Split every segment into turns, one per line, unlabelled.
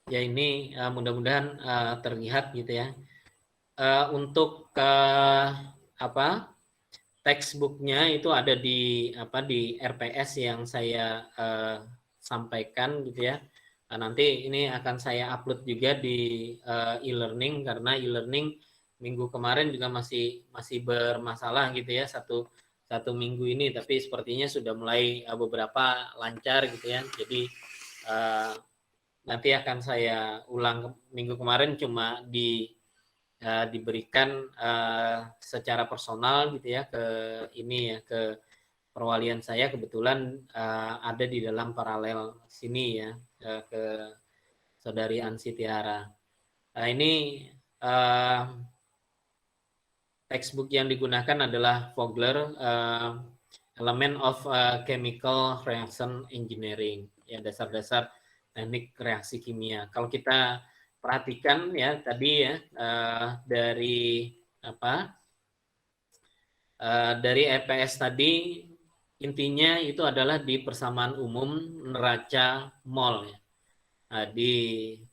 Ya ini mudah-mudahan terlihat gitu ya. Untuk apa textbooknya itu ada di RPS yang saya sampaikan gitu ya. Nanti ini akan saya upload juga di e-learning karena e-learning minggu kemarin juga masih bermasalah gitu ya satu minggu ini, tapi sepertinya sudah mulai beberapa lancar gitu ya. Jadi nanti akan saya ulang. Minggu kemarin cuma diberikan secara personal gitu ya ke ini ya, ke perwalian saya kebetulan ada di dalam paralel sini ya, ke saudari Ansi Tiara. Ini textbook yang digunakan adalah Vogler, Element of Chemical Reaction Engineering, ya dasar-dasar teknik reaksi kimia. Kalau kita perhatikan ya tadi ya dari dari EPS tadi intinya itu adalah di persamaan umum neraca mol ya. Di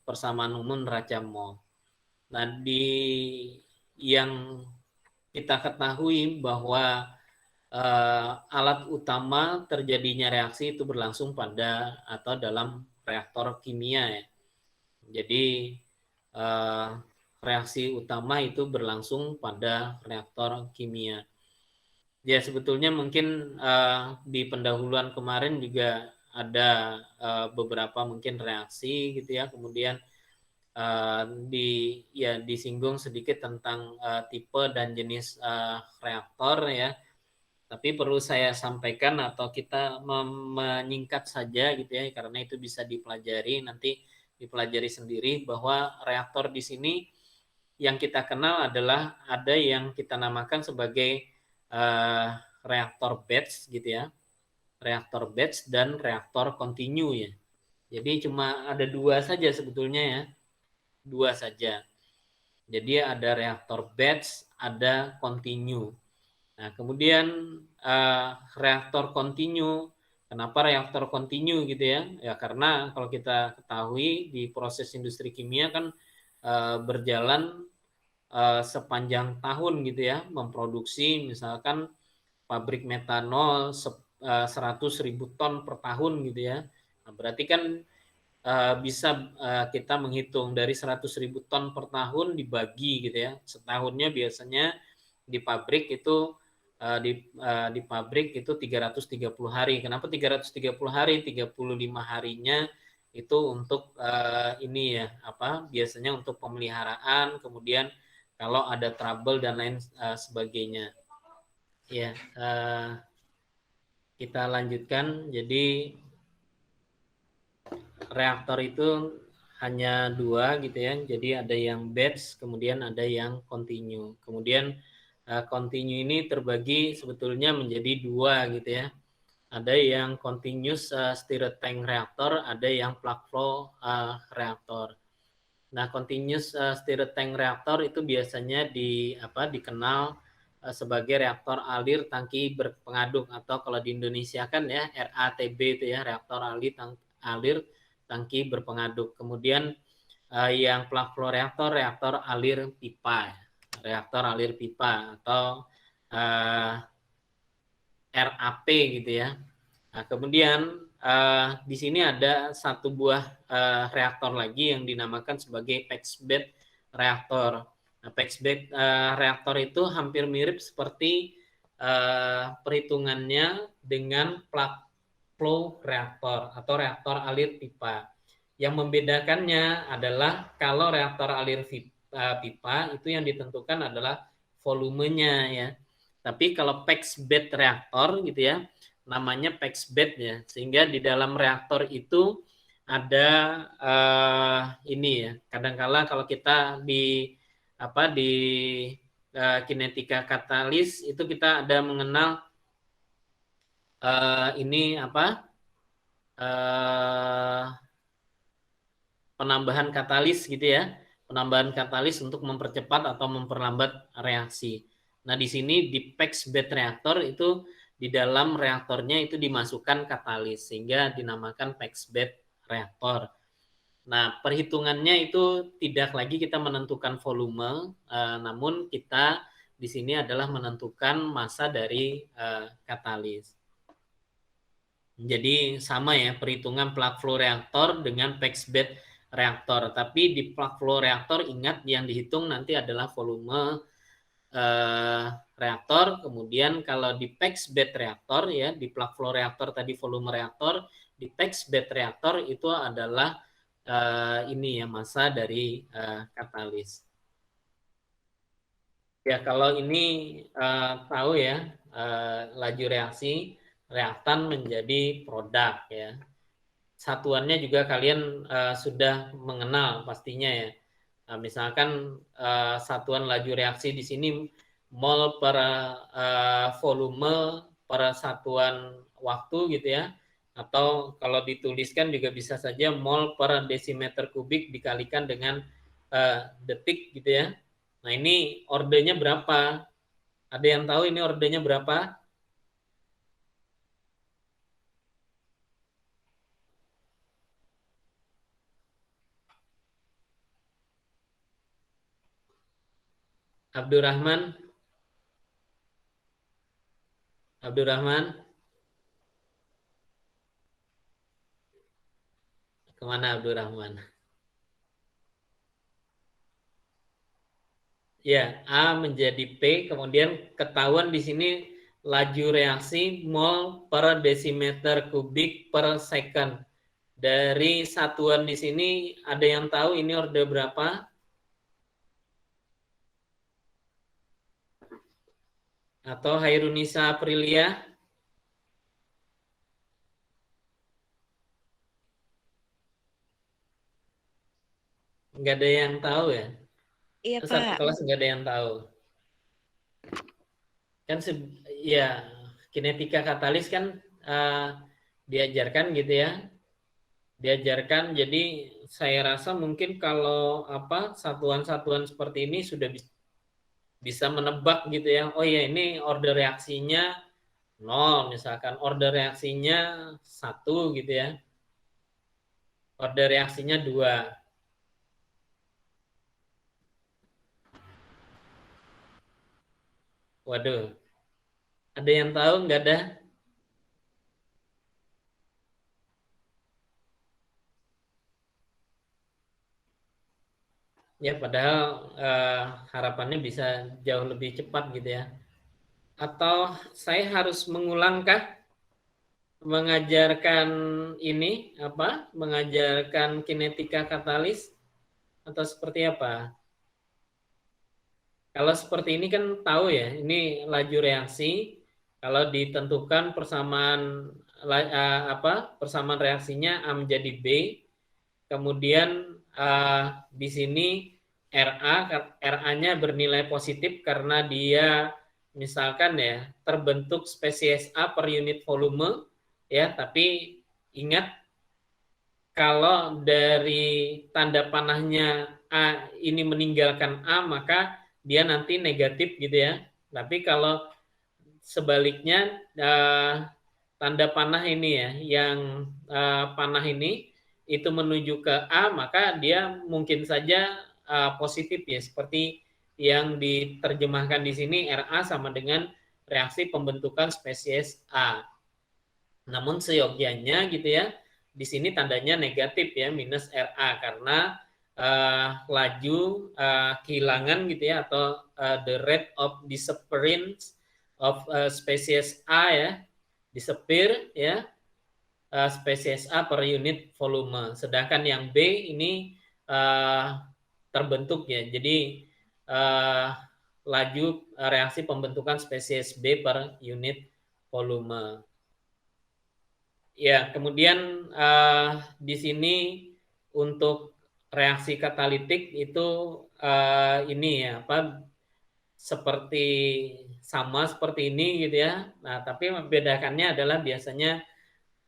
persamaan umum neraca mol. Nah, yang kita ketahui bahwa alat utama terjadinya reaksi itu berlangsung pada atau dalam reaktor kimia ya. Jadi reaksi utama itu berlangsung pada reaktor kimia. Ya sebetulnya mungkin di pendahuluan kemarin juga ada beberapa mungkin reaksi gitu ya, kemudian disinggung sedikit tentang tipe dan jenis reaktor ya. Tapi perlu saya sampaikan atau kita menyingkat saja gitu ya, karena itu bisa dipelajari, nanti dipelajari sendiri bahwa reaktor di sini yang kita kenal adalah ada yang kita namakan sebagai reaktor batch gitu ya, reaktor batch dan reaktor kontinu ya. Jadi cuma ada dua saja sebetulnya ya, dua saja. Jadi ada reaktor batch, ada kontinu. Nah, kemudian reaktor kontinu, kenapa reaktor kontinu gitu ya? Ya karena kalau kita ketahui di proses industri kimia kan berjalan sepanjang tahun gitu ya, memproduksi misalkan pabrik metanol 100.000 ton per tahun gitu ya. Nah, berarti kan bisa kita menghitung dari 100.000 ton per tahun dibagi gitu ya. Setahunnya biasanya di pabrik itu di pabrik itu 330 hari. Kenapa 330 hari? 35 harinya itu untuk ini ya, biasanya untuk pemeliharaan, kemudian kalau ada trouble dan lain sebagainya. Ya, kita lanjutkan. Jadi reaktor itu hanya dua gitu ya. Jadi ada yang batch, kemudian ada yang continue. Kemudian continue ini terbagi sebetulnya menjadi dua gitu ya. Ada yang continuous stirred tank reactor, ada yang plug flow reactor. Nah, continuous stirred tank reactor itu biasanya dikenal sebagai reaktor alir tangki berpengaduk, atau kalau di Indonesia kan ya RATB itu ya, reaktor alir tangki berpengaduk. Kemudian yang plug flow reaktor, reaktor alir pipa, reaktor alir pipa atau RAP gitu ya. Nah, kemudian di sini ada satu buah reaktor lagi yang dinamakan sebagai packed bed reaktor. Nah, packed bed reaktor itu hampir mirip seperti perhitungannya dengan plug flow reaktor atau reaktor alir pipa. Yang membedakannya adalah kalau reaktor alir pipa itu yang ditentukan adalah volumenya ya. Tapi kalau packed bed reaktor gitu ya, namanya packed bed ya, sehingga di dalam reaktor itu ada ini ya. Kadangkala kalau kita di kinetika katalis itu kita ada mengenal ini penambahan katalis gitu ya, penambahan katalis untuk mempercepat atau memperlambat reaksi. Nah, di sini di packed bed reaktor itu di dalam reaktornya itu dimasukkan katalis sehingga dinamakan packed bed reaktor. Nah, perhitungannya itu tidak lagi kita menentukan volume, namun kita di sini adalah menentukan massa dari katalis. Jadi sama ya, perhitungan plug flow reaktor dengan packed bed reaktor. Tapi di plug flow reaktor ingat yang dihitung nanti adalah volume reaktor. Kemudian kalau di packed bed reaktor ya, di plug flow reaktor tadi volume reaktor, di packed bed reaktor itu adalah ini ya massa dari katalis. Ya kalau ini tahu ya laju reaksi reaktan menjadi produk ya. Satuannya juga kalian sudah mengenal pastinya ya. Nah, misalkan satuan laju reaksi di sini mol per volume per satuan waktu gitu ya. Atau kalau dituliskan juga bisa saja mol per desimeter kubik dikalikan dengan detik gitu ya. Nah ini ordernya berapa? Ada yang tahu ini ordernya berapa? Abdurrahman? Abdurrahman? Kemana Abdurrahman? Ya, A menjadi P, kemudian ketahuan di sini laju reaksi mol per desimeter kubik per second. Dari satuan di sini ada yang tahu ini order berapa? Atau Hairunisa Aprilia? Nggak ada yang tahu ya?
Iya,
Satu
Pak.
kelas nggak ada yang tahu. Kan ya kinetika katalis kan diajarkan gitu ya. Diajarkan jadi saya rasa mungkin kalau apa satuan-satuan seperti ini sudah bisa menebak gitu ya. Oh ya ini order reaksinya 0 misalkan order reaksinya 1 gitu ya. Order reaksinya 2. Waduh, ada yang tahu nggak ada? Ya padahal harapannya bisa jauh lebih cepat gitu ya. Atau saya harus mengulangkah mengajarkan ini apa? Mengajarkan kinetika katalis atau seperti apa? Kalau seperti ini kan tahu ya, ini laju reaksi. Kalau ditentukan persamaan persamaan reaksinya A menjadi B, kemudian di sini RA-nya bernilai positif karena dia misalkan ya terbentuk spesies A per unit volume ya, tapi ingat kalau dari tanda panahnya A ini meninggalkan A maka dia nanti negatif gitu ya. Tapi kalau sebaliknya tanda panah ini ya yang panah ini itu menuju ke A maka dia mungkin saja positif ya seperti yang diterjemahkan di sini RA sama dengan reaksi pembentukan spesies A. Namun seyogyanya gitu ya, di sini tandanya negatif ya, minus RA karena laju kehilangan gitu ya atau the rate of disappearance of species A ya, disappear ya, spesies A per unit volume. Sedangkan yang B ini terbentuk ya. Jadi laju reaksi pembentukan spesies B per unit volume. Ya, kemudian di sini untuk reaksi katalitik itu ini ya apa seperti sama seperti ini gitu ya. Nah, tapi membedakannya adalah biasanya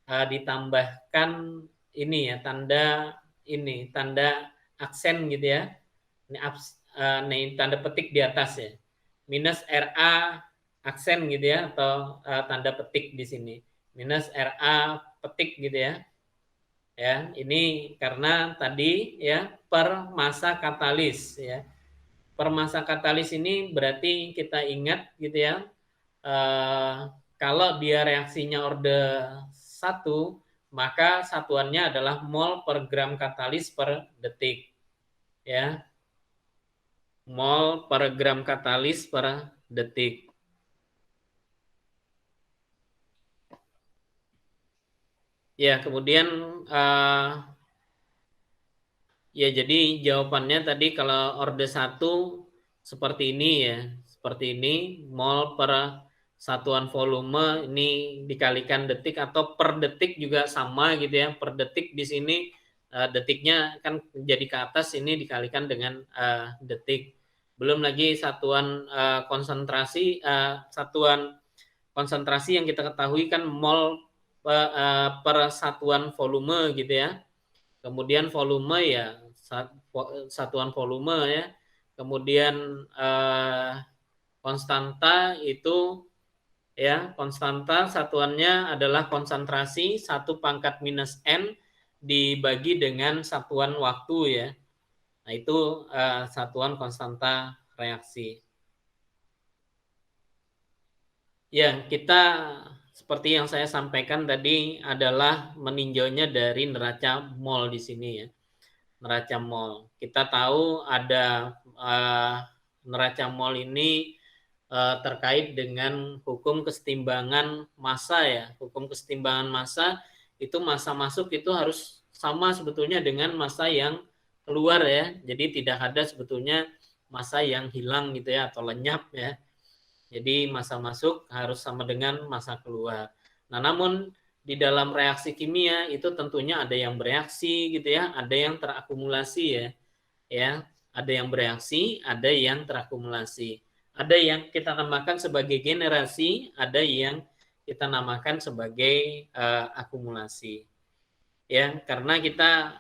ditambahkan ini ya tanda aksen gitu ya. Ini tanda petik di atas ya. Minus RA aksen gitu ya atau tanda petik di sini. Minus RA petik gitu ya. Ya, ini karena tadi ya per masa katalis ya. Per masa katalis ini berarti kita ingat gitu ya. Kalau dia reaksinya orde 1, maka satuannya adalah mol per gram katalis per detik ya. Mol per gram katalis per detik. Ya, kemudian ya jadi jawabannya tadi kalau orde 1 seperti ini ya. Seperti ini mol per satuan volume ini dikalikan detik atau per detik juga sama gitu ya. Per detik di sini detiknya kan jadi ke atas, ini dikalikan dengan detik. Belum lagi satuan konsentrasi satuan konsentrasi yang kita ketahui kan mol per satuan volume gitu ya. Kemudian volume ya satuan volume ya. Kemudian konstanta itu ya, konstanta satuannya adalah konsentrasi 1/-N dibagi dengan satuan waktu ya. Nah, itu satuan konstanta reaksi. Ya, kita seperti yang saya sampaikan tadi adalah meninjaunya dari neraca mol di sini ya. Neraca mol. Kita tahu ada neraca mol ini terkait dengan hukum kesetimbangan massa ya. Hukum kesetimbangan massa itu massa masuk itu harus sama sebetulnya dengan massa yang keluar ya. Jadi tidak ada sebetulnya massa yang hilang gitu ya atau lenyap ya. Jadi massa masuk harus sama dengan massa keluar. Nah, namun di dalam reaksi kimia itu tentunya ada yang bereaksi gitu ya, ada yang terakumulasi ya. Ya, ada yang bereaksi, ada yang terakumulasi. Ada yang kita namakan sebagai generasi, ada yang kita namakan sebagai akumulasi. Ya, karena kita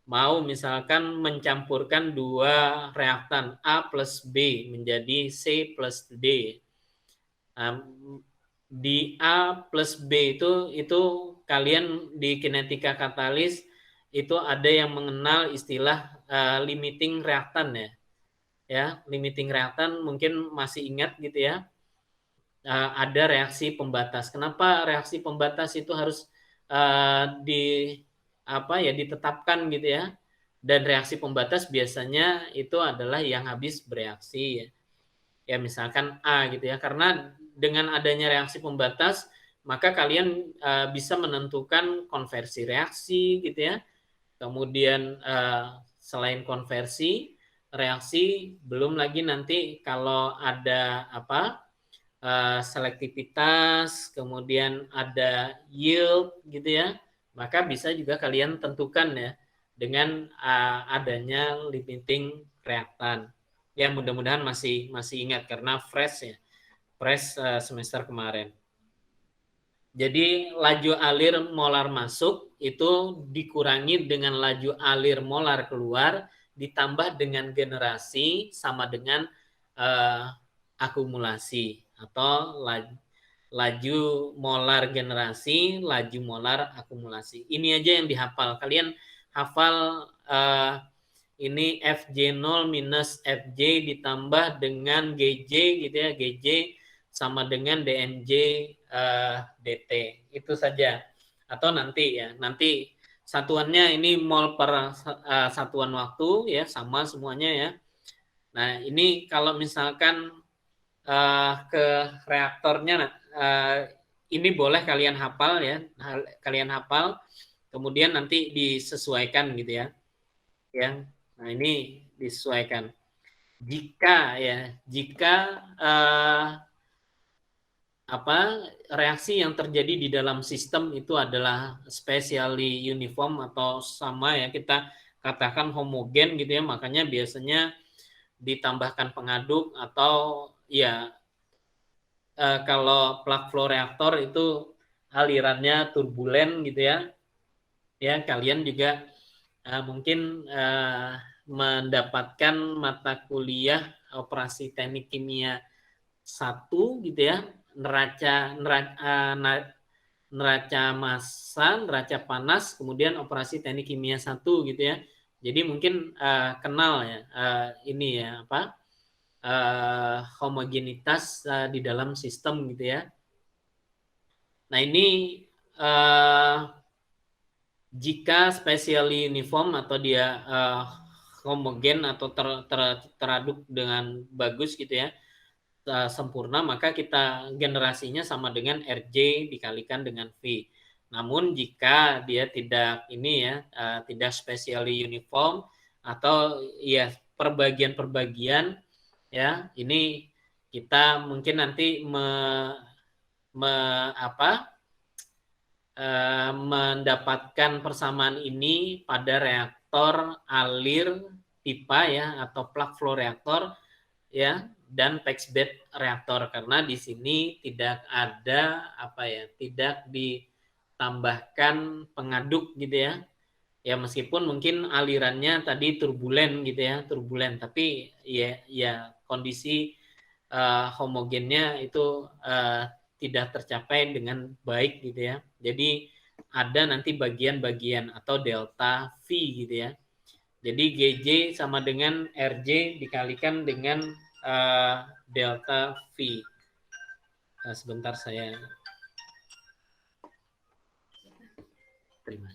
mau misalkan mencampurkan dua reaktan A plus B menjadi C plus D. Di A plus B itu kalian di kinetika katalis itu ada yang mengenal istilah limiting reaktan ya. Ya, limiting reaktan mungkin masih ingat gitu ya. Ada reaksi pembatas. Kenapa reaksi pembatas itu harus ditetapkan gitu ya? Dan reaksi pembatas biasanya itu adalah yang habis bereaksi ya. Ya misalkan A gitu ya. Karena dengan adanya reaksi pembatas maka kalian bisa menentukan konversi reaksi gitu ya. Kemudian selain konversi reaksi, belum lagi nanti kalau ada selektivitas, kemudian ada yield gitu ya, maka bisa juga kalian tentukan ya dengan adanya limiting reaktan. Ya mudah-mudahan masih ingat karena fresh ya, fresh semester kemarin. Jadi laju alir molar masuk itu dikurangi dengan laju alir molar keluar ditambah dengan generasi sama dengan akumulasi atau laju molar generasi, laju molar akumulasi. Ini aja yang dihafal. Kalian hafal ini FJ0 minus FJ ditambah dengan GJ gitu ya. GJ sama dengan DNJ DT. Itu saja. Atau nanti ya, nanti satuannya ini mol per satuan waktu ya, sama semuanya ya. Nah, ini kalau misalkan ke reaktornya ini boleh kalian hafal ya, kalian hafal, kemudian nanti disesuaikan gitu ya. Ya, nah ini disesuaikan. Jika reaksi yang terjadi di dalam sistem itu adalah spatially uniform atau sama ya, kita katakan homogen gitu ya, makanya biasanya ditambahkan pengaduk atau ya kalau plug flow reaktor itu alirannya turbulen gitu ya. Ya, kalian juga mungkin mendapatkan mata kuliah operasi teknik kimia 1 gitu ya, neraca massa, neraca panas, kemudian operasi teknik kimia 1 gitu ya. Jadi mungkin kenal ya ini ya apa homogenitas di dalam sistem gitu ya. Nah ini jika spatially uniform atau dia homogen atau teraduk dengan bagus gitu ya, sempurna, maka kita generasinya sama dengan RJ dikalikan dengan V. Namun jika dia tidak ini ya, tidak spatially uniform atau ya perbagian-perbagian ya, ini kita mungkin nanti mendapatkan persamaan ini pada reaktor alir pipa ya atau plug flow reaktor ya dan packed bed reaktor, karena di sini tidak ada tidak ditambahkan pengaduk gitu ya. Ya meskipun mungkin alirannya tadi turbulen gitu ya, turbulen, tapi ya kondisi homogennya itu tidak tercapai dengan baik gitu ya. Jadi ada nanti bagian-bagian atau delta V gitu ya. Jadi GJ sama dengan RJ dikalikan dengan delta V. Sebentar saya terima.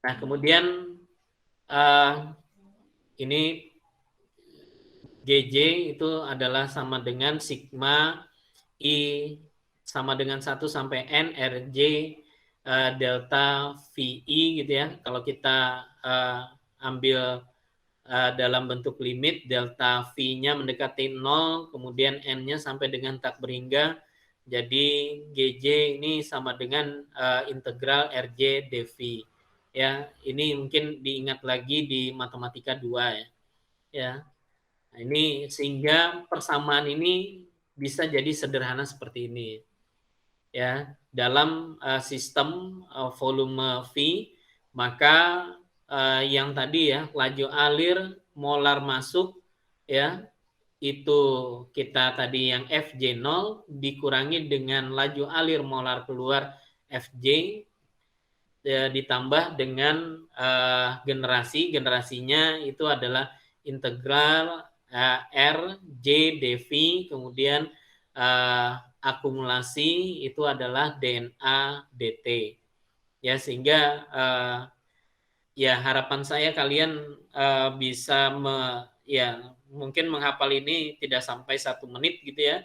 Nah kemudian ini GJ itu adalah sama dengan sigma I sama dengan 1 sampai N RJ delta VI gitu ya. Kalau kita ambil dalam bentuk limit, delta V-nya mendekati 0, kemudian N-nya sampai dengan tak berhingga. Jadi GJ ini sama dengan integral RJ dV. Ya, ini mungkin diingat lagi di matematika 2 ya. Ya. Nah, ini sehingga persamaan ini bisa jadi sederhana seperti ini. Ya, dalam sistem volume V, maka yang tadi ya laju alir molar masuk ya itu kita tadi yang FJ0 dikurangi dengan laju alir molar keluar FJ ditambah dengan generasinya itu adalah integral R J dV, kemudian akumulasi itu adalah DNA dt ya, sehingga ya harapan saya kalian bisa mungkin menghafal ini tidak sampai 1 menit gitu ya.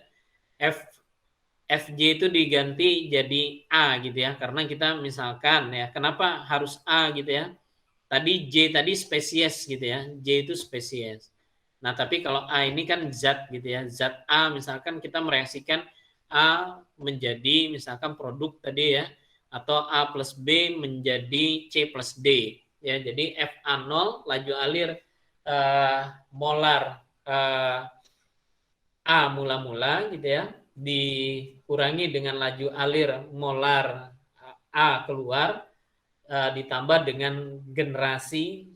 FJ itu diganti jadi A gitu ya, karena kita misalkan ya kenapa harus A gitu ya, tadi J tadi spesies gitu ya, J itu spesies. Nah tapi kalau A ini kan zat gitu ya, zat A misalkan kita mereaksikan A menjadi misalkan produk tadi ya, atau A plus B menjadi C plus D ya. Jadi FA0 laju alir molar A mula-mula gitu ya, dikurangi dengan laju alir molar A keluar, ditambah dengan generasi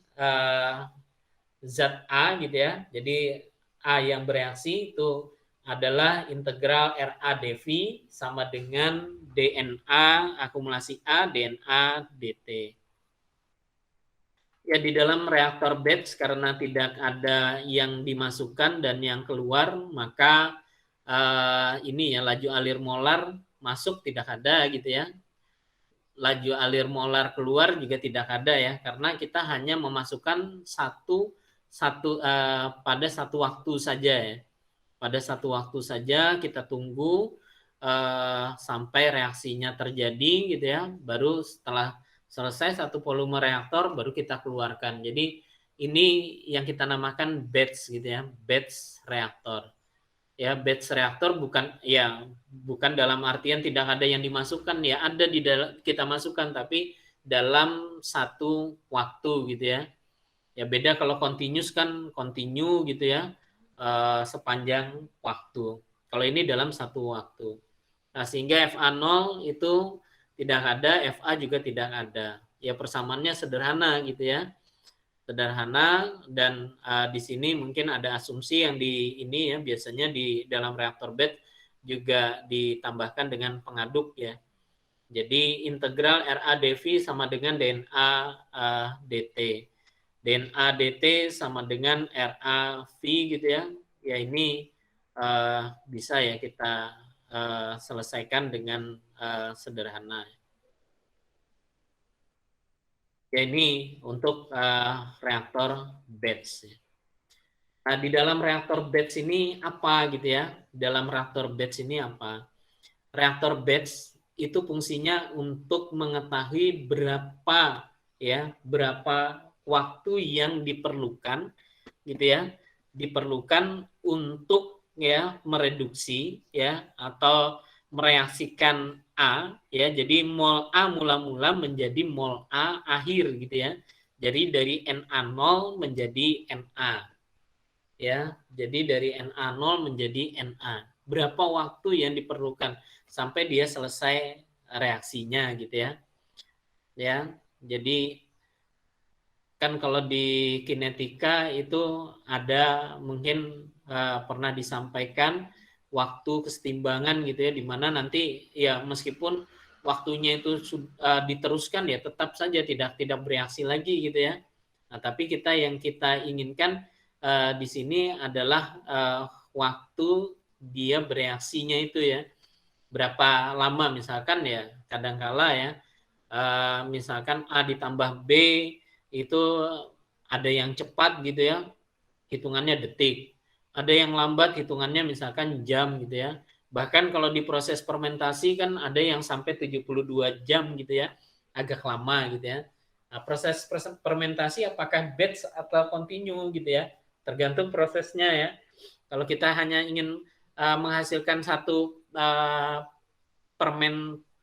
zat A gitu ya. Jadi A yang bereaksi itu adalah integral RAdV sama dengan DNA akumulasi A DNA dt. Ya di dalam reaktor batch karena tidak ada yang dimasukkan dan yang keluar, maka ini ya laju alir molar masuk tidak ada gitu ya. Laju alir molar keluar juga tidak ada ya, karena kita hanya memasukkan pada satu waktu saja ya. Pada satu waktu saja kita tunggu sampai reaksinya terjadi gitu ya, baru setelah selesai satu volume reaktor baru kita keluarkan. Jadi ini yang kita namakan batch gitu ya, batch reaktor. Ya, batch reaktor bukan dalam artian tidak ada yang dimasukkan ya, ada di dalam kita masukkan tapi dalam satu waktu gitu ya. Ya beda kalau continuous kan continue gitu ya, sepanjang waktu. Kalau ini dalam satu waktu. Nah, sehingga FA0 itu tidak ada, FA juga tidak ada. Ya persamaannya sederhana gitu ya. Sederhana dan di sini mungkin ada asumsi yang di ini ya, biasanya di dalam reaktor batch juga ditambahkan dengan pengaduk ya. Jadi integral RAdV sama dengan DNA DT. DNA DT sama dengan RAV gitu ya. Ya ini bisa ya kita selesaikan dengan sederhana. Ya ini untuk reaktor batch. Nah, di dalam reaktor batch ini apa gitu ya? Dalam reaktor batch ini apa? Reaktor batch itu fungsinya untuk mengetahui berapa waktu yang diperlukan gitu ya, diperlukan untuk ya mereduksi ya atau mereaksikan A ya. Jadi mol A mula-mula menjadi mol A akhir gitu ya. Jadi dari Na0 menjadi Na ya. Jadi dari Na0 menjadi Na. Berapa waktu yang diperlukan sampai dia selesai reaksinya gitu ya. Ya. Jadi kan kalau di kinetika itu ada mungkin pernah disampaikan waktu kesetimbangan gitu ya, di mana nanti ya meskipun waktunya itu diteruskan ya tetap saja tidak bereaksi lagi gitu ya. Nah, tapi yang kita inginkan di sini adalah waktu dia bereaksinya itu ya, berapa lama misalkan ya, kadangkala ya misalkan A ditambah B itu ada yang cepat gitu ya, hitungannya detik. Ada yang lambat hitungannya misalkan jam gitu ya. Bahkan kalau di proses fermentasi kan ada yang sampai 72 jam gitu ya. Agak lama gitu ya. Nah, proses fermentasi apakah batch atau continue gitu ya. Tergantung prosesnya ya. Kalau kita hanya ingin menghasilkan satu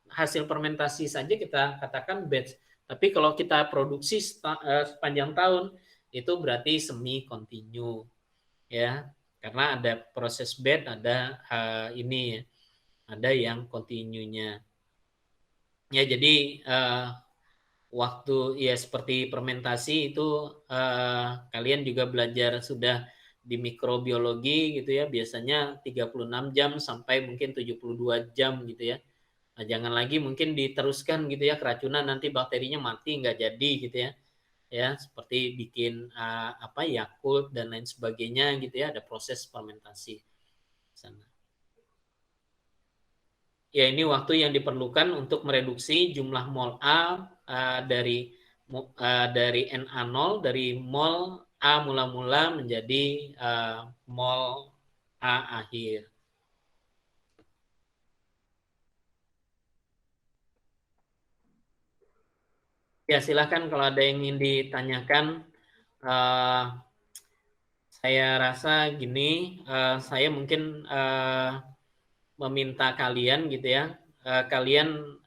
hasil fermentasi saja kita katakan batch. Tapi kalau kita produksi sepanjang tahun itu berarti semi continue ya. Karena ada proses batch, ada ini ya, ada yang continue-nya. Ya jadi waktu ya seperti fermentasi itu kalian juga belajar sudah di mikrobiologi gitu ya, biasanya 36 jam sampai mungkin 72 jam gitu ya. Nah, jangan lagi mungkin diteruskan gitu ya, keracunan nanti bakterinya mati nggak jadi gitu ya. Ya, seperti bikin Yakult dan lain sebagainya gitu ya, ada proses fermentasi sana. Ya, ini waktu yang diperlukan untuk mereduksi jumlah mol A dari Na0 dari mol A mula-mula menjadi mol A akhir. Ya, silahkan kalau ada yang ingin ditanyakan. Uh, saya rasa gini, saya mungkin meminta kalian gitu ya, kalian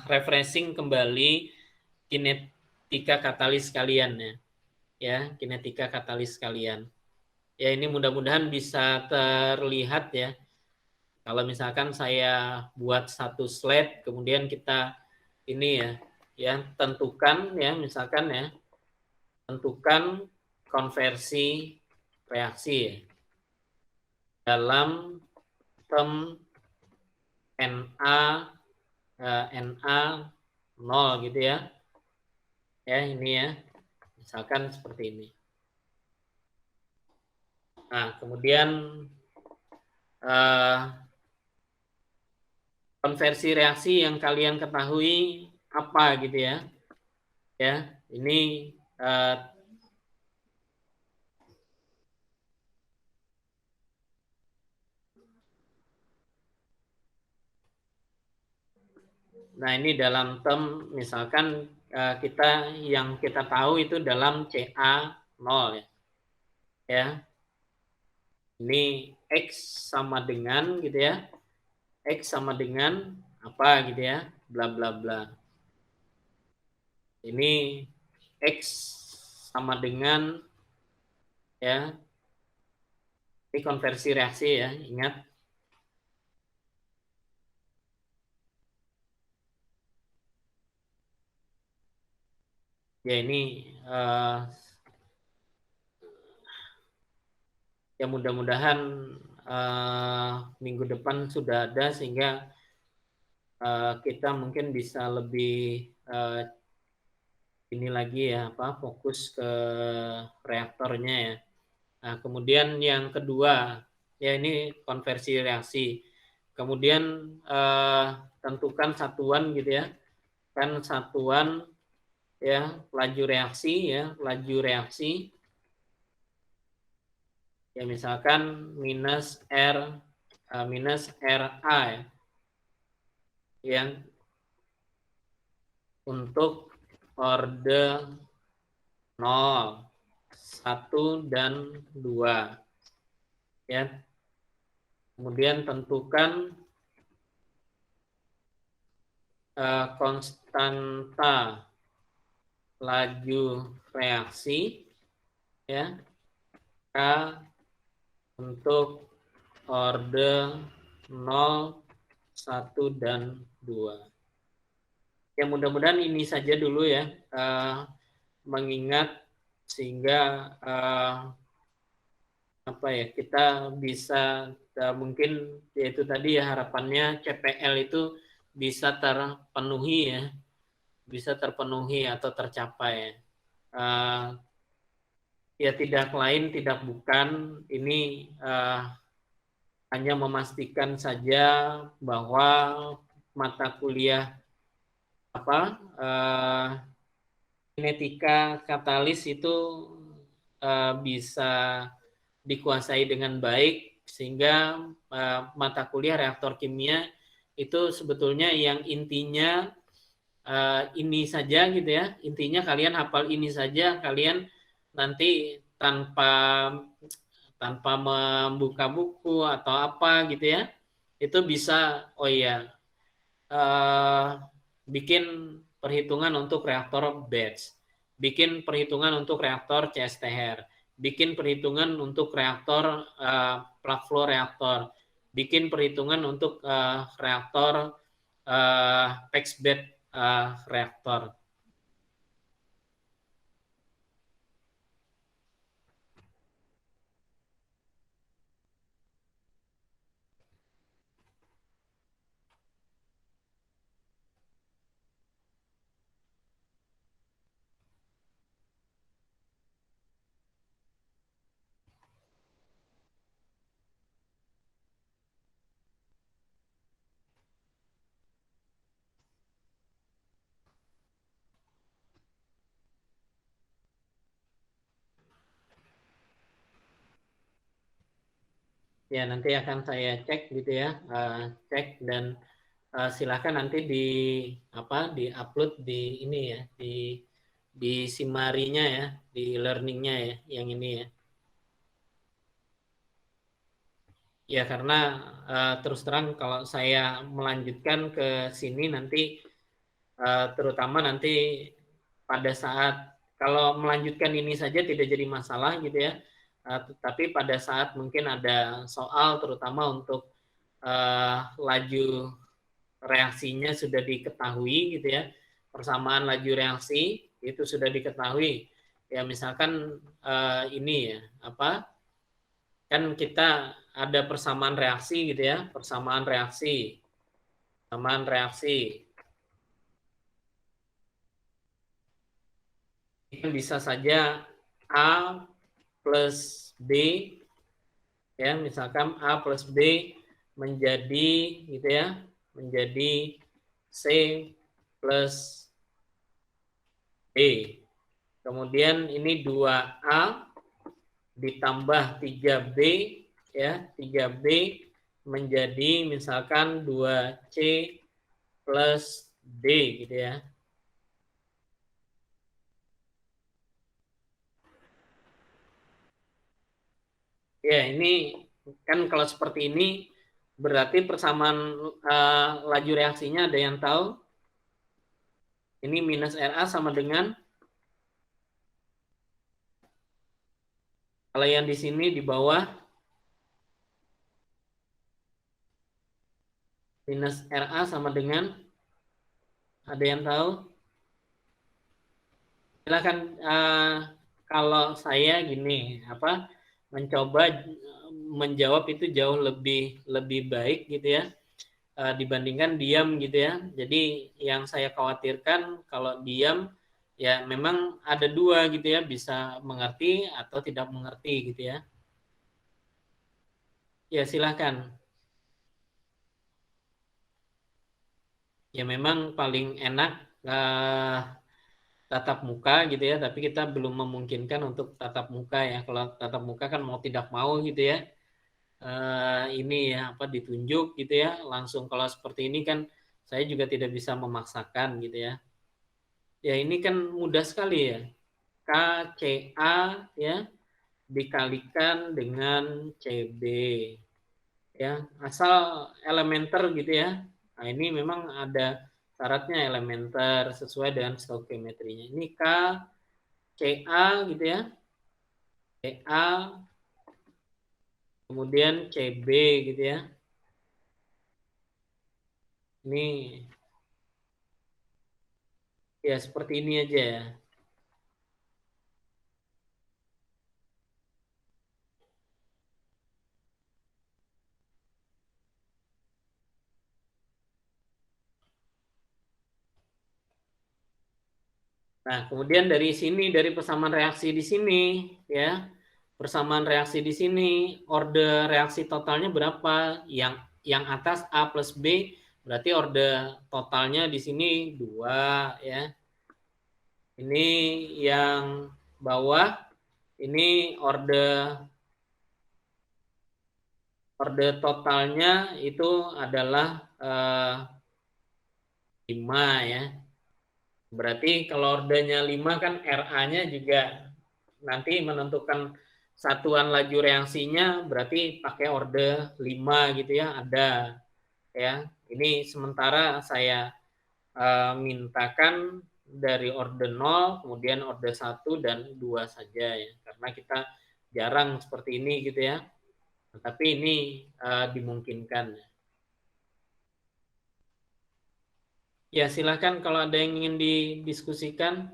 refreshing kembali kinetika katalis kalian ya, kinetika katalis kalian. Ya ini mudah-mudahan bisa terlihat ya. Kalau misalkan saya buat satu slide, kemudian kita ini ya tentukan ya, misalkan ya, tentukan konversi reaksi ya, dalam term Na Na 0 gitu ya. Ya ini ya. Misalkan seperti ini. Nah, kemudian konversi reaksi yang kalian ketahui apa gitu ya. Ya, ini nah ini dalam term misalkan yang kita tahu itu dalam Ca0 ya. Ya. Ini X sama dengan gitu ya. X sama dengan apa gitu ya. Bla bla bla. Ini X sama dengan ya. Ini konversi reaksi ya, ingat. Ya ini ya mudah-mudahan minggu depan sudah ada, sehingga kita mungkin bisa lebih ini lagi ya, fokus ke reaktornya ya. Nah, kemudian yang kedua ya, ini konversi reaksi. Kemudian tentukan satuan gitu ya, kan satuan ya, laju reaksi ya, laju reaksi ya, misalkan minus RA ya, yang untuk orde 0, 1 dan 2 ya. Kemudian tentukan konstanta laju reaksi ya, K untuk orde 0, 1 dan 2. Ya, mudah-mudahan ini saja dulu ya, mengingat sehingga kita bisa mungkin yaitu tadi ya, harapannya CPL itu bisa terpenuhi ya, bisa terpenuhi atau tercapai. Ya tidak lain tidak bukan ini hanya memastikan saja bahwa mata kuliah kinetika katalis itu bisa dikuasai dengan baik, sehingga mata kuliah reaktor kimia itu sebetulnya yang intinya ini saja gitu ya, intinya kalian hafal ini saja, kalian nanti tanpa membuka buku atau apa gitu ya, itu bisa bikin perhitungan untuk reaktor batch, bikin perhitungan untuk reaktor CSTR, bikin perhitungan untuk reaktor plug flow reaktor, bikin perhitungan untuk reaktor packed bed reaktor. Ya, nanti akan saya cek gitu ya, cek dan silakan nanti di upload di ini ya, di Simarinya ya, di learningnya ya, yang ini ya. Ya, karena terus terang kalau saya melanjutkan ke sini nanti terutama nanti pada saat kalau melanjutkan ini saja tidak jadi masalah gitu ya, tapi pada saat mungkin ada soal terutama untuk laju reaksinya sudah diketahui gitu ya, persamaan laju reaksi itu sudah diketahui ya, misalkan ini ya kan kita ada persamaan reaksi gitu ya, persamaan reaksi itu bisa saja A plus B ya, misalkan A plus B menjadi gitu ya, menjadi C plus B. Kemudian ini 2A ditambah 3B ya, 3B menjadi misalkan 2C plus D gitu ya. Ya, ini kan kalau seperti ini berarti persamaan laju reaksinya ada yang tahu? Ini minus RA sama dengan, kalau yang di sini di bawah, minus RA sama dengan, ada yang tahu? Silakan, kalau saya gini, mencoba menjawab itu jauh lebih baik gitu ya, dibandingkan diam gitu ya. Jadi yang saya khawatirkan kalau diam ya memang ada dua gitu ya, bisa mengerti atau tidak mengerti gitu ya. Ya silahkan. Ya memang paling enak tatap muka gitu ya, tapi kita belum memungkinkan untuk tatap muka ya. Kalau tatap muka kan mau tidak mau gitu ya, ini ya apa ditunjuk gitu ya, langsung. Kalau seperti ini kan saya juga tidak bisa memaksakan gitu ya. Ya ini kan mudah sekali ya. KCA ya dikalikan dengan CB ya, asal elementer gitu ya. Nah ini memang ada syaratnya elementer sesuai dengan stoikiometrinya. Ini K CA gitu ya, CA kemudian CB gitu ya. Ini ya seperti ini aja ya. Nah, kemudian dari sini, dari persamaan reaksi di sini, ya, persamaan reaksi di sini, order reaksi totalnya berapa? Yang atas A plus B, berarti order totalnya di sini 2, ya. Ini yang bawah, ini order totalnya itu adalah 5, ya. Berarti kalau ordernya 5 kan RA-nya juga nanti menentukan satuan laju reaksinya, berarti pakai order 5 gitu ya, ada ya. Ini sementara saya mintakan dari order 0, kemudian order 1 dan 2 saja ya. Karena kita jarang seperti ini gitu ya. Tapi ini dimungkinkan. Ya, silakan kalau ada yang ingin didiskusikan.